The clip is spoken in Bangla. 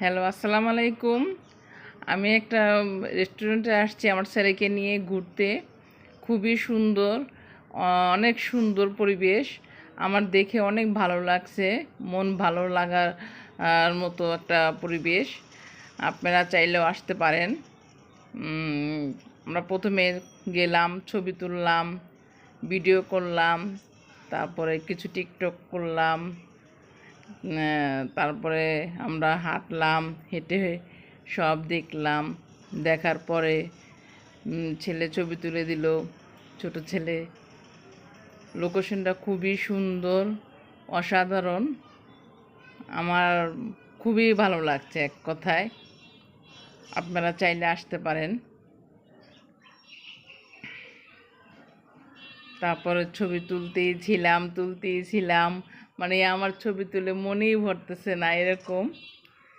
হ্যালো, আসসালামু আলাইকুম। আমি একটা রেস্টুরেন্টে আসছি আমার ছেলেকে নিয়ে ঘুরতে। খুবই সুন্দর, অনেক সুন্দর পরিবেশ। আমার দেখে অনেক ভালো লাগছে, মন ভালো লাগার মতো একটা পরিবেশ। আপনারা চাইলেও আসতে পারেন। আমরা প্রথমে গেলাম, ছবি তুললাম, ভিডিও করলাম, তারপরে কিছু টিকটক করলাম। তারপরে আমরা হাঁটলাম, হেঁটে সব দেখলাম। দেখার পরে ছেলে ছবি তুলে দিল, ছোট ছেলে। লোকেশনটা খুবই সুন্দর, অসাধারণ। আমার খুবই ভালো লাগছে এক কথায়। আপনারা চাইলে আসতে পারেন। তারপরে ছবি তুলতেই ছিলাম, মানে আমার ছবি তুলে মনেই ভরতেছে না এরকম।